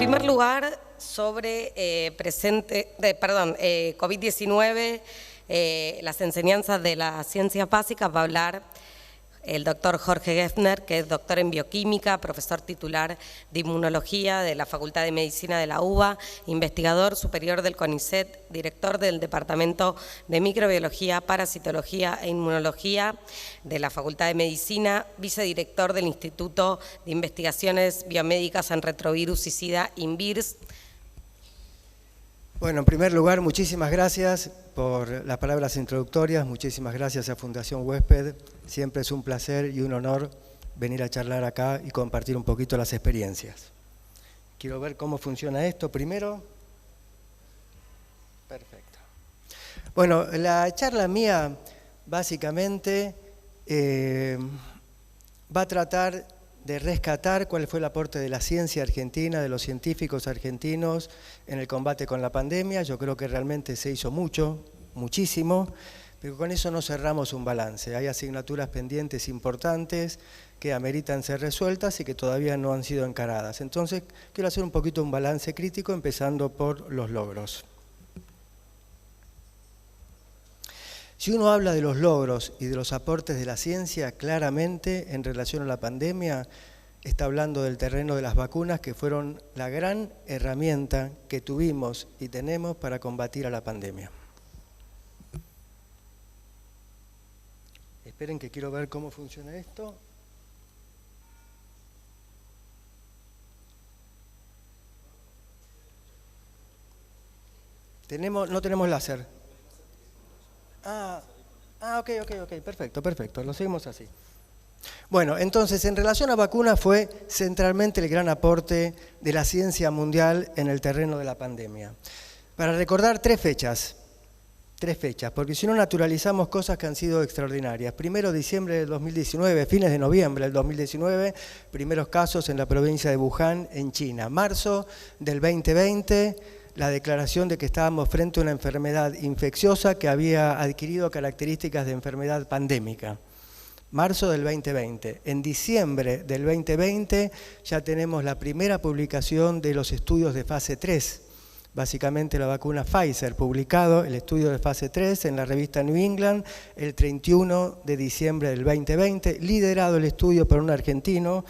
primer lugar, sobre COVID-19, las enseñanzas de las ciencias básicas, va a hablar el doctor Jorge Geffner, que es doctor en bioquímica, profesor titular de inmunología de la Facultad de Medicina de la UBA, investigador superior del CONICET, director del Departamento de Microbiología, Parasitología e Inmunología de la Facultad de Medicina, vicedirector del Instituto de Investigaciones Biomédicas en Retrovirus y SIDA, INVIRS. Bueno, en primer lugar, muchísimas gracias por las palabras introductorias, muchísimas gracias a Fundación Huésped. Siempre es un placer y un honor venir a charlar acá y compartir un poquito las experiencias. Quiero ver cómo funciona esto primero. Perfecto. Bueno, la charla mía básicamente va a tratar de rescatar cuál fue el aporte de la ciencia argentina, de los científicos argentinos en el combate con la pandemia. Yo creo que realmente se hizo mucho, muchísimo, pero con eso no cerramos un balance. Hay asignaturas pendientes importantes que ameritan ser resueltas y que todavía no han sido encaradas. Entonces, quiero hacer un poquito un balance crítico, empezando por los logros. Si uno habla de los logros y de los aportes de la ciencia, claramente en relación a la pandemia, está hablando del terreno de las vacunas, que fueron la gran herramienta que tuvimos y tenemos para combatir a la pandemia. Esperen que quiero ver cómo funciona esto. No tenemos láser. Ok, perfecto, lo seguimos así. Bueno, entonces, en relación a vacunas fue centralmente el gran aporte de la ciencia mundial en el terreno de la pandemia. Para recordar tres fechas, porque si no naturalizamos cosas que han sido extraordinarias. Primero, diciembre del 2019, fines de noviembre del 2019, primeros casos en la provincia de Wuhan, en China. Marzo del 2020, la declaración de que estábamos frente a una enfermedad infecciosa que había adquirido características de enfermedad pandémica. Marzo del 2020. En diciembre del 2020 ya tenemos la primera publicación de los estudios de fase 3, básicamente la vacuna Pfizer, publicado el estudio de fase 3 en la revista New England el 31 de diciembre del 2020, liderado el estudio por un argentino,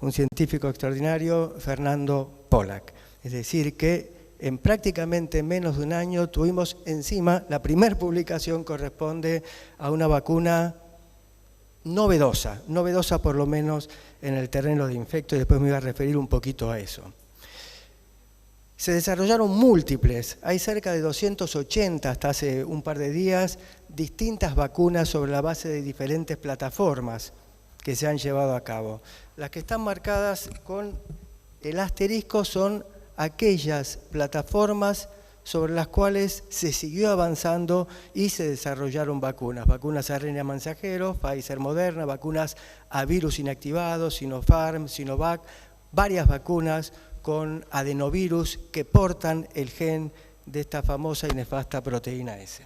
un científico extraordinario, Fernando Pollack. Es decir, que en prácticamente menos de un año tuvimos encima, la primera publicación corresponde a una vacuna novedosa por lo menos en el terreno de infecto, y después me voy a referir un poquito a eso. Se desarrollaron múltiples, hay cerca de 280 hasta hace un par de días, distintas vacunas sobre la base de diferentes plataformas que se han llevado a cabo. Las que están marcadas con el asterisco son aquellas plataformas sobre las cuales se siguió avanzando y se desarrollaron vacunas a RNA mensajero, Pfizer, Moderna, vacunas a virus inactivados, Sinopharm, Sinovac, varias vacunas con adenovirus que portan el gen de esta famosa y nefasta proteína S.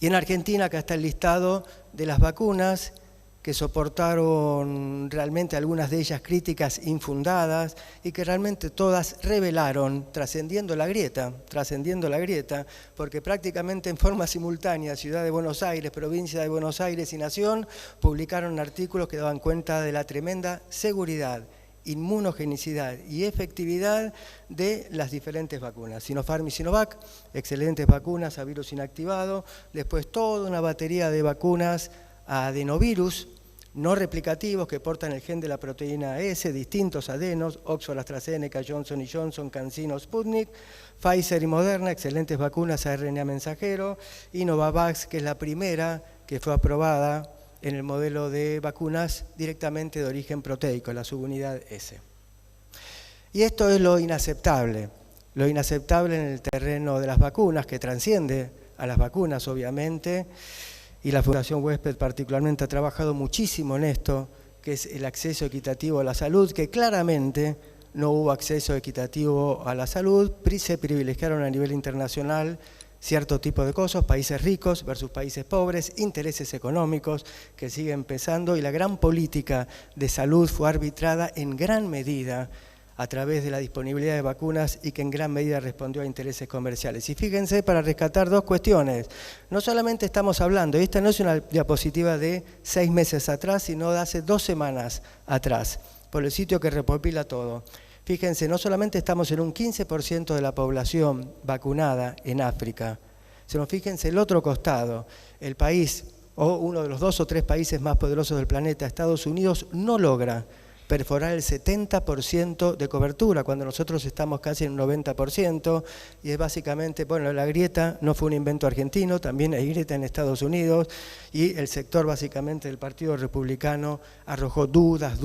Y en Argentina acá está el listado de las vacunas que soportaron realmente algunas de ellas críticas infundadas y que realmente todas revelaron, trascendiendo la grieta, porque prácticamente en forma simultánea Ciudad de Buenos Aires, Provincia de Buenos Aires y Nación publicaron artículos que daban cuenta de la tremenda seguridad, inmunogenicidad y efectividad de las diferentes vacunas. Sinopharm y Sinovac, excelentes vacunas a virus inactivado, después toda una batería de vacunas a adenovirus no replicativos que portan el gen de la proteína S, distintos adenos, Oxford, AstraZeneca, Johnson & Johnson, CanSino, Sputnik, Pfizer y Moderna, excelentes vacunas a RNA mensajero, y Novavax, que es la primera que fue aprobada en el modelo de vacunas directamente de origen proteico, la subunidad S. Y esto es lo inaceptable en el terreno de las vacunas, que trasciende a las vacunas, obviamente, y la Fundación Huésped particularmente ha trabajado muchísimo en esto, que es el acceso equitativo a la salud, que claramente no hubo acceso equitativo a la salud, se privilegiaron a nivel internacional cierto tipo de cosas, países ricos versus países pobres, intereses económicos que siguen pesando, y la gran política de salud fue arbitrada en gran medida a través de la disponibilidad de vacunas y que en gran medida respondió a intereses comerciales. Y fíjense, para rescatar dos cuestiones, no solamente estamos hablando, y esta no es una diapositiva de 6 meses atrás, sino de hace 2 semanas atrás, por el sitio que recopila todo. Fíjense, no solamente estamos en un 15% de la población vacunada en África, sino fíjense el otro costado, el país, o uno de los 2 o 3 países más poderosos del planeta, Estados Unidos, no logra perforar el 70% de cobertura, cuando nosotros estamos casi en un 90%, y es básicamente, bueno, la grieta no fue un invento argentino, también hay grieta en Estados Unidos, y el sector básicamente del Partido Republicano arrojó dudas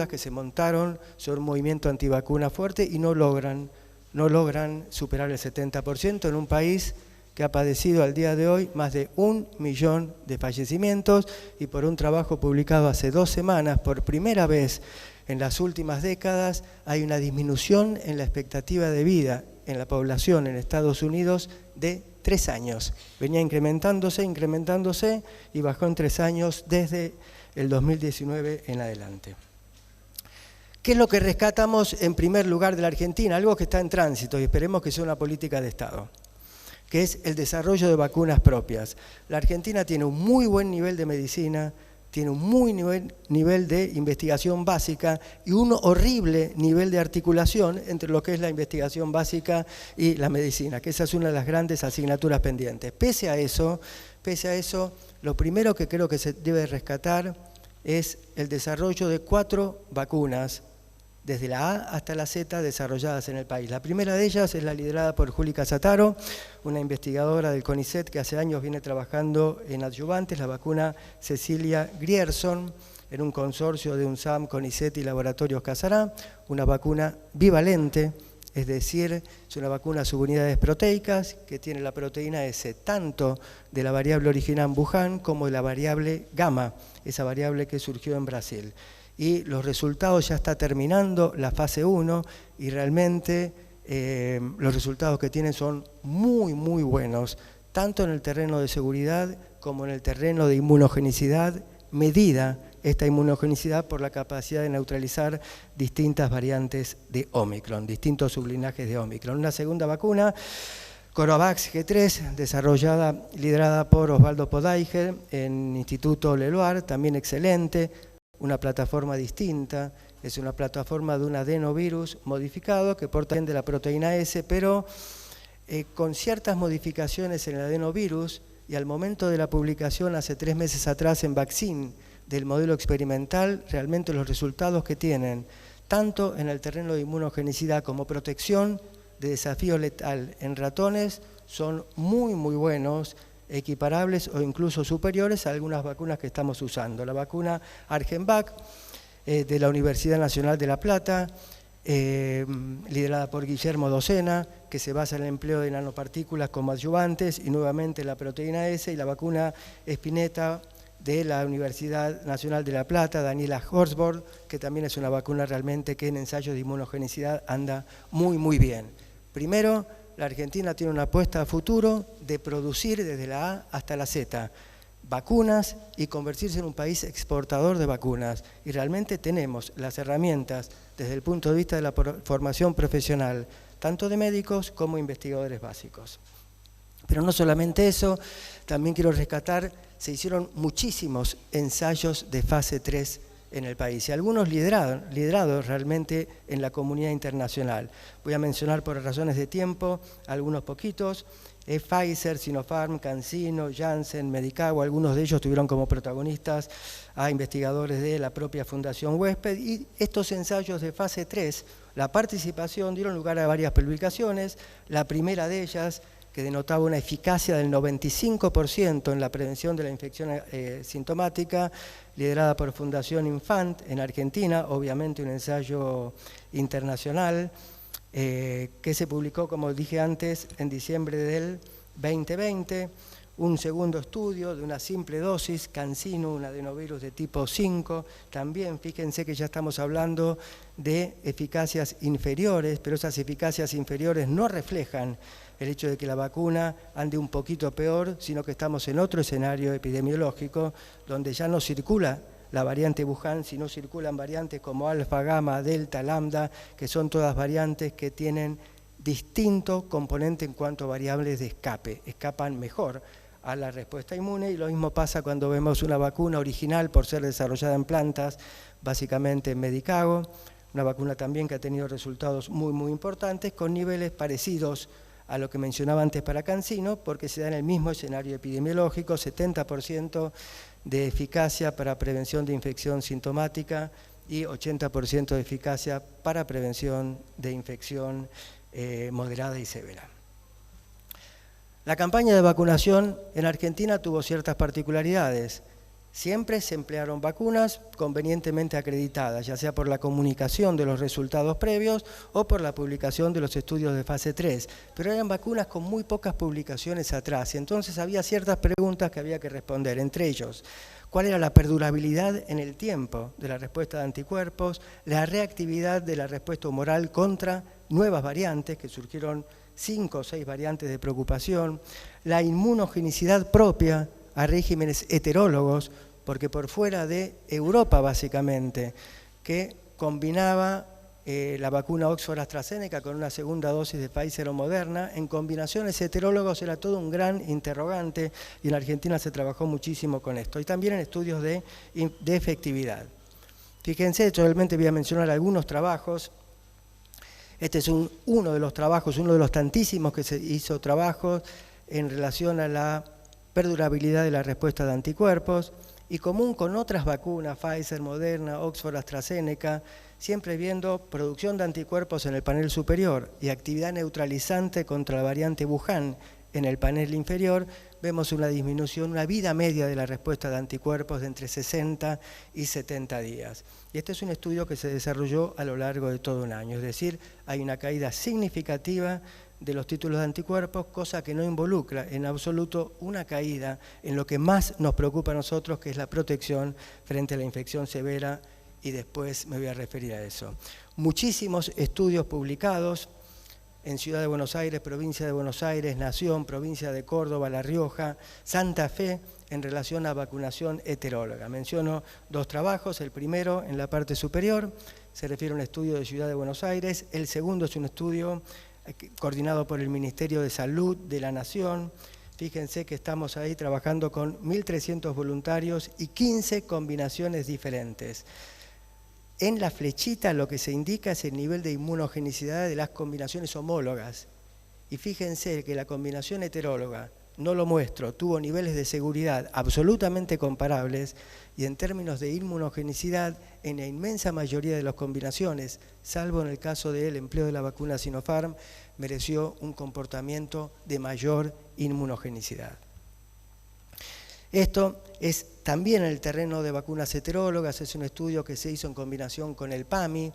que se montaron sobre un movimiento antivacuna fuerte y no logran superar el 70% en un país que ha padecido al día de hoy más de 1 millón de fallecimientos, y por un trabajo publicado hace 2 semanas, por primera vez en las últimas décadas, hay una disminución en la expectativa de vida en la población en Estados Unidos de 3 años. Venía incrementándose y bajó en 3 años desde el 2019 en adelante. ¿Qué es lo que rescatamos en primer lugar de la Argentina? Algo que está en tránsito y esperemos que sea una política de Estado, que es el desarrollo de vacunas propias. La Argentina tiene un muy buen nivel de medicina, tiene un muy buen nivel de investigación básica y un horrible nivel de articulación entre lo que es la investigación básica y la medicina, que esa es una de las grandes asignaturas pendientes. Pese a eso, lo primero que creo que se debe rescatar es el desarrollo de 4 vacunas, desde la A hasta la Z, desarrolladas en el país. La primera de ellas es la liderada por Juli Casataro, una investigadora del CONICET que hace años viene trabajando en adyuvantes, la vacuna Cecilia Grierson, en un consorcio de UNSAM, CONICET y Laboratorios Casará, una vacuna bivalente, es decir, es una vacuna a subunidades proteicas que tiene la proteína S tanto de la variable original Wuhan como de la variable gamma, esa variable que surgió en Brasil. Y los resultados ya está terminando la fase 1 y realmente los resultados que tienen son muy buenos, tanto en el terreno de seguridad como en el terreno de inmunogenicidad, medida esta inmunogenicidad por la capacidad de neutralizar distintas variantes de Omicron, distintos sublinajes de Omicron. Una segunda vacuna, Coronavac G3, liderada por Osvaldo Podaiger en Instituto Leloir, también excelente, una plataforma distinta, es una plataforma de un adenovirus modificado que porta de la proteína S, pero con ciertas modificaciones en el adenovirus, y al momento de la publicación hace 3 meses atrás en Vaccine del modelo experimental, realmente los resultados que tienen, tanto en el terreno de inmunogenicidad como protección de desafío letal en ratones, son muy buenos, equiparables o incluso superiores a algunas vacunas que estamos usando. La vacuna Argenvac de la Universidad Nacional de La Plata, liderada por Guillermo Docena, que se basa en el empleo de nanopartículas como adyuvantes y nuevamente la proteína S, y la vacuna Spinetta de la Universidad Nacional de La Plata, Daniela Horsborg, que también es una vacuna realmente que en ensayos de inmunogenicidad anda muy bien. Primero, la Argentina tiene una apuesta a futuro de producir desde la A hasta la Z vacunas y convertirse en un país exportador de vacunas. Y realmente tenemos las herramientas desde el punto de vista de la formación profesional, tanto de médicos como investigadores básicos. Pero no solamente eso, también quiero rescatar, se hicieron muchísimos ensayos de fase 3 en el país, y algunos liderados realmente en la comunidad internacional. Voy a mencionar por razones de tiempo algunos poquitos. Pfizer, Sinopharm, CanSino, Janssen, Medicago, algunos de ellos tuvieron como protagonistas a investigadores de la propia Fundación Huésped, y estos ensayos de fase 3, la participación dieron lugar a varias publicaciones, la primera de ellas que denotaba una eficacia del 95% en la prevención de la infección sintomática, liderada por Fundación Infant en Argentina, obviamente un ensayo internacional, que se publicó, como dije antes, en diciembre del 2020, un segundo estudio de una simple dosis, CanSino, un adenovirus de tipo 5, también fíjense que ya estamos hablando de eficacias inferiores, pero esas eficacias inferiores no reflejan el hecho de que la vacuna ande un poquito peor, sino que estamos en otro escenario epidemiológico donde ya no circula la variante Wuhan, sino circulan variantes como alfa, gamma, delta, lambda, que son todas variantes que tienen distinto componente en cuanto a variables de escape, escapan mejor a la respuesta inmune, y lo mismo pasa cuando vemos una vacuna original por ser desarrollada en plantas, básicamente en Medicago, una vacuna también que ha tenido resultados muy importantes, con niveles parecidos a lo que mencionaba antes para CanSino, porque se da en el mismo escenario epidemiológico, 70% de eficacia para prevención de infección sintomática y 80% de eficacia para prevención de infección moderada y severa. La campaña de vacunación en Argentina tuvo ciertas particularidades. Siempre se emplearon vacunas convenientemente acreditadas, ya sea por la comunicación de los resultados previos o por la publicación de los estudios de fase 3, pero eran vacunas con muy pocas publicaciones atrás, y entonces había ciertas preguntas que había que responder, entre ellos, ¿cuál era la perdurabilidad en el tiempo de la respuesta de anticuerpos, la reactividad de la respuesta humoral contra nuevas variantes, que surgieron 5 o 6 variantes de preocupación, la inmunogenicidad propia a regímenes heterólogos, porque por fuera de Europa básicamente, que combinaba la vacuna Oxford-AstraZeneca con una segunda dosis de Pfizer o Moderna, en combinaciones heterólogos era todo un gran interrogante, y en Argentina se trabajó muchísimo con esto, y también en estudios de efectividad. Fíjense, solamente voy a mencionar algunos trabajos. Este es uno de los trabajos, uno de los tantísimos que se hizo trabajos en relación a la perdurabilidad de la respuesta de anticuerpos, y común con otras vacunas, Pfizer, Moderna, Oxford, AstraZeneca, siempre viendo producción de anticuerpos en el panel superior y actividad neutralizante contra la variante Wuhan en el panel inferior, vemos una disminución, una vida media de la respuesta de anticuerpos de entre 60 y 70 días. Y este es un estudio que se desarrolló a lo largo de todo un año, es decir, hay una caída significativa de los títulos de anticuerpos, cosa que no involucra en absoluto una caída en lo que más nos preocupa a nosotros, que es la protección frente a la infección severa, y después me voy a referir a eso. Muchísimos estudios publicados en Ciudad de Buenos Aires, Provincia de Buenos Aires, Nación, Provincia de Córdoba, La Rioja, Santa Fe, en relación a vacunación heteróloga. Menciono 2 trabajos, el primero en la parte superior, se refiere a un estudio de Ciudad de Buenos Aires, el segundo es un estudio coordinado por el Ministerio de Salud de la Nación. Fíjense que estamos ahí trabajando con 1.300 voluntarios y 15 combinaciones diferentes. En la flechita lo que se indica es el nivel de inmunogenicidad de las combinaciones homólogas. Y fíjense que la combinación heteróloga, no lo muestro, tuvo niveles de seguridad absolutamente comparables, y en términos de inmunogenicidad, en la inmensa mayoría de las combinaciones, salvo en el caso del empleo de la vacuna Sinopharm, mereció un comportamiento de mayor inmunogenicidad. Esto es también el terreno de vacunas heterólogas, es un estudio que se hizo en combinación con el PAMI,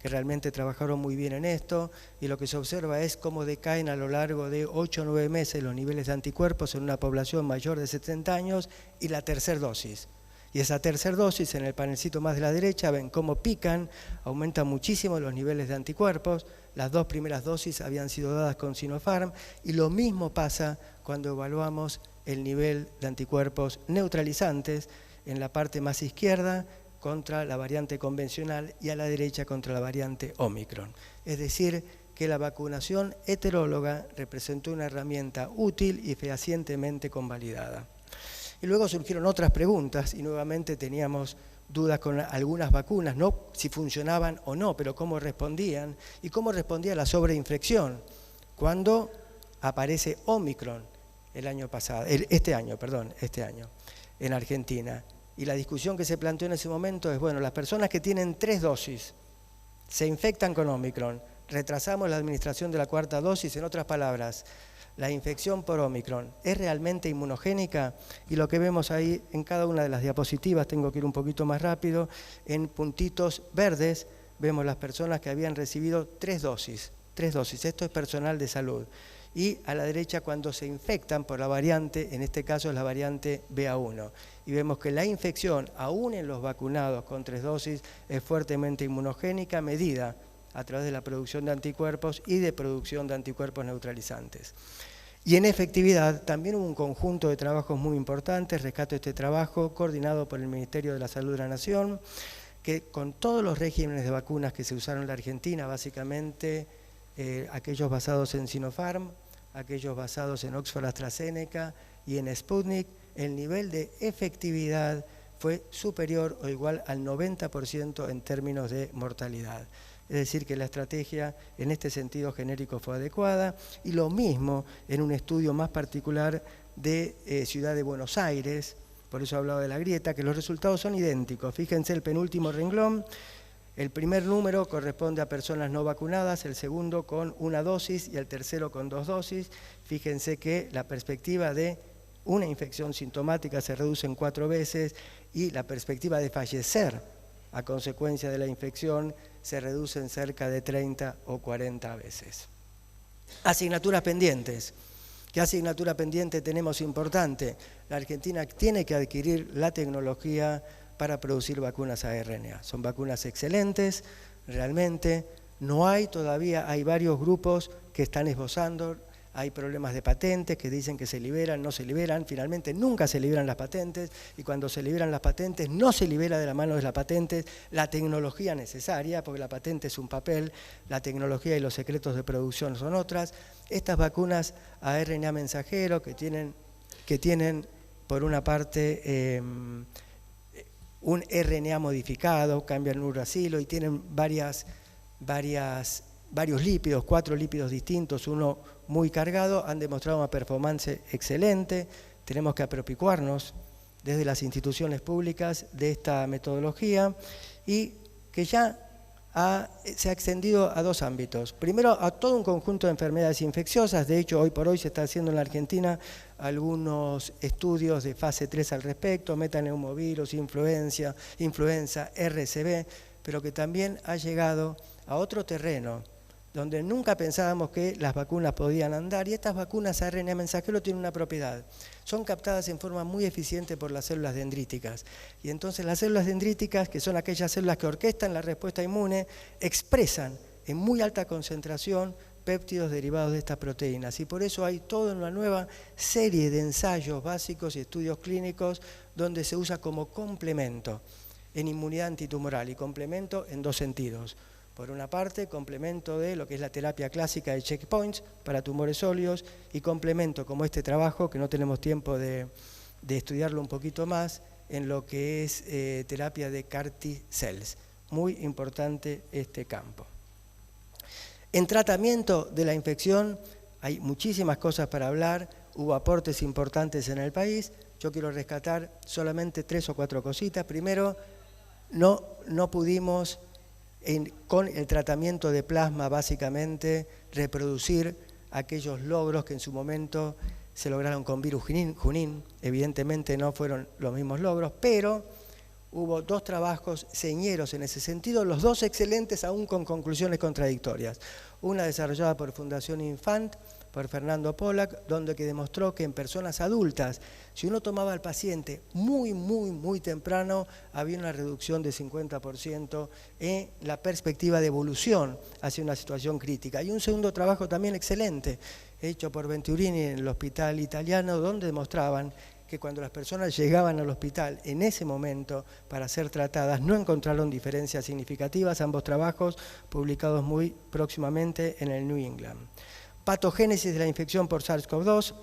que realmente trabajaron muy bien en esto, y lo que se observa es cómo decaen a lo largo de 8 o 9 meses los niveles de anticuerpos en una población mayor de 70 años y la tercera dosis. Y esa tercera dosis, en el panelcito más de la derecha, ven cómo pican, aumentan muchísimo los niveles de anticuerpos. Las 2 primeras dosis habían sido dadas con Sinopharm, y lo mismo pasa cuando evaluamos el nivel de anticuerpos neutralizantes en la parte más izquierda contra la variante convencional y a la derecha contra la variante Omicron. Es decir, que la vacunación heteróloga representó una herramienta útil y fehacientemente convalidada. Y luego surgieron otras preguntas, y nuevamente teníamos dudas con algunas vacunas, no si funcionaban o no, pero cómo respondían, y cómo respondía la sobreinfección cuando aparece Omicron este año en Argentina. Y la discusión que se planteó en ese momento es, bueno, las personas que tienen 3 dosis se infectan con Omicron, retrasamos la administración de la 4ª dosis, en otras palabras, la infección por Omicron es realmente inmunogénica, y lo que vemos ahí en cada una de las diapositivas, tengo que ir un poquito más rápido, en puntitos verdes vemos las personas que habían recibido 3 dosis, esto es personal de salud, y a la derecha cuando se infectan por la variante, en este caso es la variante BA1, y vemos que la infección, aún en los vacunados con 3 dosis, es fuertemente inmunogénica, medida a través de la producción de anticuerpos y de producción de anticuerpos neutralizantes. Y en efectividad también hubo un conjunto de trabajos muy importantes, rescato este trabajo coordinado por el Ministerio de la Salud de la Nación, que con todos los regímenes de vacunas que se usaron en la Argentina, básicamente aquellos basados en Sinopharm, aquellos basados en Oxford AstraZeneca y en Sputnik, el nivel de efectividad fue superior o igual al 90% en términos de mortalidad. Es decir, que la estrategia en este sentido genérico fue adecuada, y lo mismo en un estudio más particular de Ciudad de Buenos Aires, por eso hablaba de la grieta, que los resultados son idénticos. Fíjense el penúltimo renglón, el primer número corresponde a personas no vacunadas, el segundo con una dosis y el tercero con 2 dosis. Fíjense que la perspectiva de una infección sintomática se reduce en 4 veces y la perspectiva de fallecer a consecuencia de la infección se reduce en cerca de 30 o 40 veces. Asignaturas pendientes. ¿Qué asignatura pendiente tenemos importante? La Argentina tiene que adquirir la tecnología para producir vacunas a RNA. Son vacunas excelentes, realmente. No hay todavía, hay varios grupos que están esbozando, hay problemas de patentes que dicen que se liberan, no se liberan, finalmente nunca se liberan las patentes, y cuando se liberan las patentes no se libera de la mano de las patentes la tecnología necesaria, porque la patente es un papel, la tecnología y los secretos de producción son otras. Estas vacunas a RNA mensajero que tienen por una parte un RNA modificado, cambian el uracilo y tienen varios lípidos, 4 lípidos distintos, uno muy cargado, han demostrado una performance excelente. Tenemos que apropiarnos desde las instituciones públicas de esta metodología, y que ya se ha extendido a 2 ámbitos. Primero, a todo un conjunto de enfermedades infecciosas. De hecho, hoy por hoy se está haciendo en la Argentina algunos estudios de fase 3 al respecto, metaneumovirus, influenza, RSV, pero que también ha llegado a otro terreno donde nunca pensábamos que las vacunas podían andar, y estas vacunas a RNA mensajero tienen una propiedad: son captadas en forma muy eficiente por las células dendríticas, y entonces las células dendríticas, que son aquellas células que orquestan la respuesta inmune, expresan en muy alta concentración péptidos derivados de estas proteínas, y por eso hay toda una nueva serie de ensayos básicos y estudios clínicos donde se usa como complemento en inmunidad antitumoral, y complemento en 2 sentidos. Por una parte, complemento de lo que es la terapia clásica de checkpoints para tumores sólidos, y complemento como este trabajo, que no tenemos tiempo de estudiarlo un poquito más, en lo que es terapia de CAR T-cells. Muy importante este campo. En tratamiento de la infección hay muchísimas cosas para hablar, hubo aportes importantes en el país. Yo quiero rescatar solamente 3 o 4 cositas. Primero, no pudimos con el tratamiento de plasma básicamente reproducir aquellos logros que en su momento se lograron con virus Junín. Evidentemente no fueron los mismos logros, pero hubo 2 trabajos señeros en ese sentido, los 2 excelentes, aún con conclusiones contradictorias. Una desarrollada por Fundación Infant, por Fernando Pollack, donde que demostró que en personas adultas, si uno tomaba al paciente muy temprano, había una reducción de 50% en la perspectiva de evolución hacia una situación crítica. Y un segundo trabajo también excelente, hecho por Venturini en el hospital italiano, donde demostraban que cuando las personas llegaban al hospital en ese momento para ser tratadas, no encontraron diferencias significativas. Ambos trabajos publicados muy próximamente en el New England. Patogénesis de la infección por SARS-CoV-2,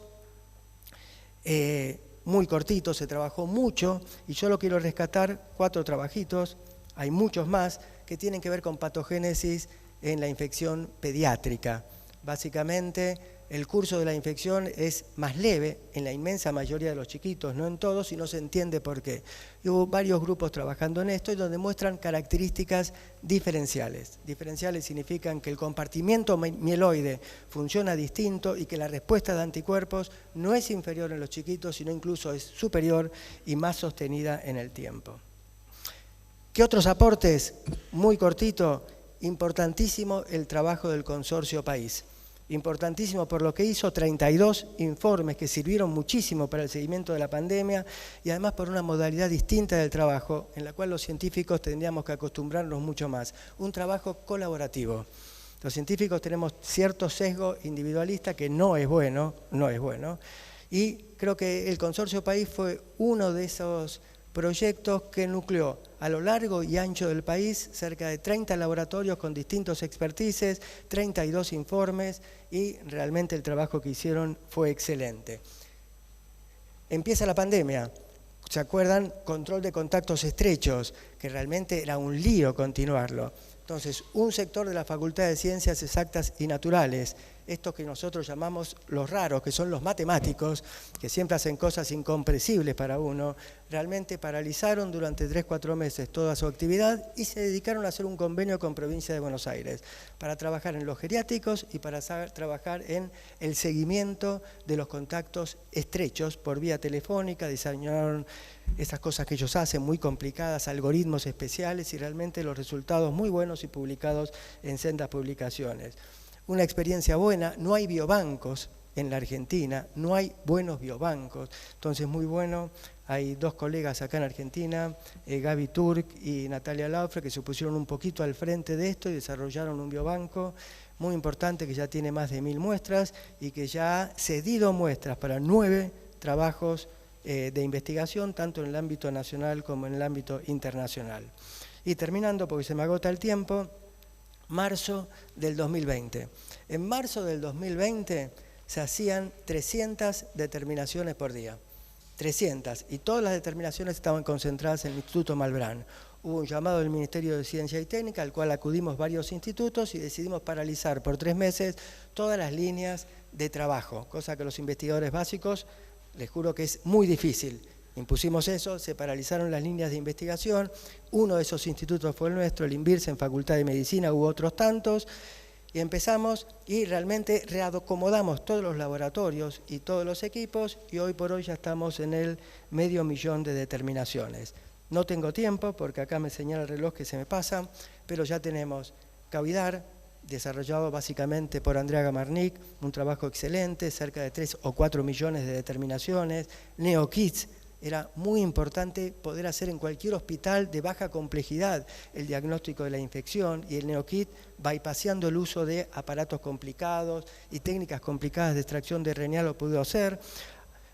muy cortito, se trabajó mucho, y yo quiero rescatar 4 trabajitos, hay muchos más, que tienen que ver con patogénesis en la infección pediátrica. Básicamente, el curso de la infección es más leve en la inmensa mayoría de los chiquitos, no en todos, y no se entiende por qué. Y hubo varios grupos trabajando en esto y donde muestran características diferenciales. Diferenciales significan que el compartimiento mieloide funciona distinto y que la respuesta de anticuerpos no es inferior en los chiquitos, sino incluso es superior y más sostenida en el tiempo. ¿Qué otros aportes? Muy cortito, importantísimo el trabajo del Consorcio País. Importantísimo por lo que hizo, 32 informes que sirvieron muchísimo para el seguimiento de la pandemia, y además por una modalidad distinta del trabajo en la cual los científicos tendríamos que acostumbrarnos mucho más. Un trabajo colaborativo. Los científicos tenemos cierto sesgo individualista que no es bueno, y creo que el Consorcio País fue uno de esos proyectos que nucleó a lo largo y ancho del país cerca de 30 laboratorios con distintos expertices, 32 informes, y realmente el trabajo que hicieron fue excelente. Empieza la pandemia. ¿Se acuerdan? Control de contactos estrechos, que realmente era un lío continuarlo. Entonces, un sector de la Facultad de Ciencias Exactas y Naturales, estos que nosotros llamamos los raros, que son los matemáticos, que siempre hacen cosas incomprensibles para uno, realmente paralizaron durante 3-4 meses toda su actividad y se dedicaron a hacer un convenio con Provincia de Buenos Aires para trabajar en los geriátricos y para trabajar en el seguimiento de los contactos estrechos por vía telefónica. Diseñaron esas cosas que ellos hacen, muy complicadas, algoritmos especiales, y realmente los resultados muy buenos y publicados en sendas publicaciones. Una experiencia buena. No hay biobancos en la Argentina, no hay buenos biobancos, entonces muy bueno. Hay 2 colegas acá en Argentina, Gaby Turk y Natalia Laufre, que se pusieron un poquito al frente de esto y desarrollaron un biobanco muy importante que ya tiene más de 1000 muestras y que ya ha cedido muestras para 9 trabajos de investigación, tanto en el ámbito nacional como en el ámbito internacional. Y terminando, porque se me agota el tiempo, marzo del 2020. En marzo del 2020 se hacían 300 determinaciones por día. 300, y todas las determinaciones estaban concentradas en el Instituto Malbrán. Hubo un llamado del Ministerio de Ciencia y Técnica, al cual acudimos varios institutos y decidimos paralizar por 3 meses todas las líneas de trabajo, cosa que los investigadores básicos, les juro que es muy difícil. Impusimos eso, se paralizaron las líneas de investigación. Uno de esos institutos fue el nuestro, el INVIRSE, en Facultad de Medicina, hubo otros tantos, y empezamos y realmente reacomodamos todos los laboratorios y todos los equipos, y hoy por hoy ya estamos en el 500.000 de determinaciones. No tengo tiempo porque acá me señala el reloj que se me pasa, pero ya tenemos Cavidar, desarrollado básicamente por Andrea Gamarnik, un trabajo excelente, cerca de 3 o 4 millones de determinaciones. NeoKids, era muy importante poder hacer en cualquier hospital de baja complejidad el diagnóstico de la infección, y el NeoKit, bypaseando el uso de aparatos complicados y técnicas complicadas de extracción de RNA, lo pudo hacer.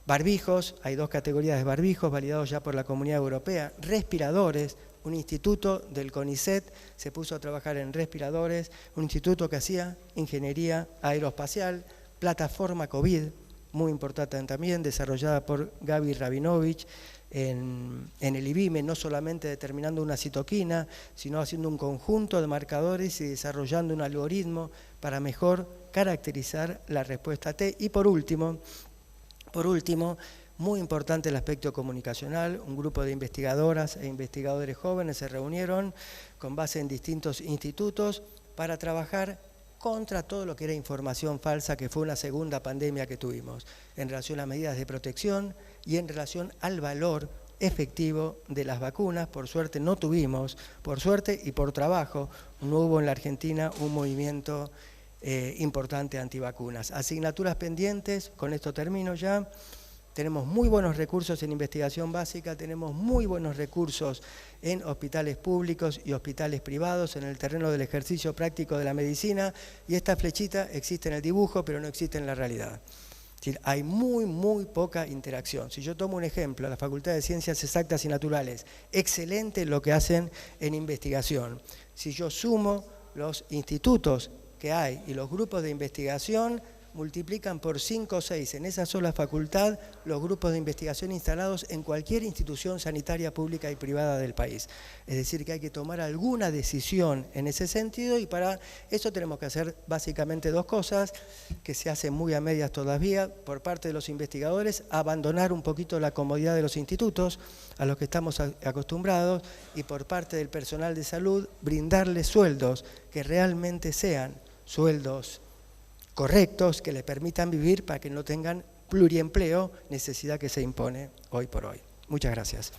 Barbijos, hay 2 categorías de barbijos validados ya por la Comunidad Europea. Respiradores, un instituto del CONICET se puso a trabajar en respiradores, un instituto que hacía ingeniería aeroespacial. Plataforma COVID, muy importante también, desarrollada por Gaby Rabinovich en el IBIME, no solamente determinando una citoquina, sino haciendo un conjunto de marcadores y desarrollando un algoritmo para mejor caracterizar la respuesta T. Y por último, muy importante el aspecto comunicacional. Un grupo de investigadoras e investigadores jóvenes se reunieron con base en distintos institutos para trabajar contra todo lo que era información falsa, que fue una segunda pandemia que tuvimos, en relación a medidas de protección y en relación al valor efectivo de las vacunas. Por suerte no tuvimos, por suerte y por trabajo, no hubo en la Argentina un movimiento importante antivacunas. Asignaturas pendientes, con esto termino ya. Tenemos muy buenos recursos en investigación básica, tenemos muy buenos recursos en hospitales públicos y hospitales privados, en el terreno del ejercicio práctico de la medicina, y esta flechita existe en el dibujo, pero no existe en la realidad. Es decir, hay muy poca interacción. Si yo tomo un ejemplo, la Facultad de Ciencias Exactas y Naturales, excelente lo que hacen en investigación. Si yo sumo los institutos que hay y los grupos de investigación, multiplican por 5 o 6 en esa sola facultad los grupos de investigación instalados en cualquier institución sanitaria pública y privada del país. Es decir, que hay que tomar alguna decisión en ese sentido, y para eso tenemos que hacer básicamente 2 cosas, que se hacen muy a medias todavía por parte de los investigadores: abandonar un poquito la comodidad de los institutos a los que estamos acostumbrados, y por parte del personal de salud brindarles sueldos que realmente sean sueldos correctos, que les permitan vivir para que no tengan pluriempleo, necesidad que se impone hoy por hoy. Muchas gracias.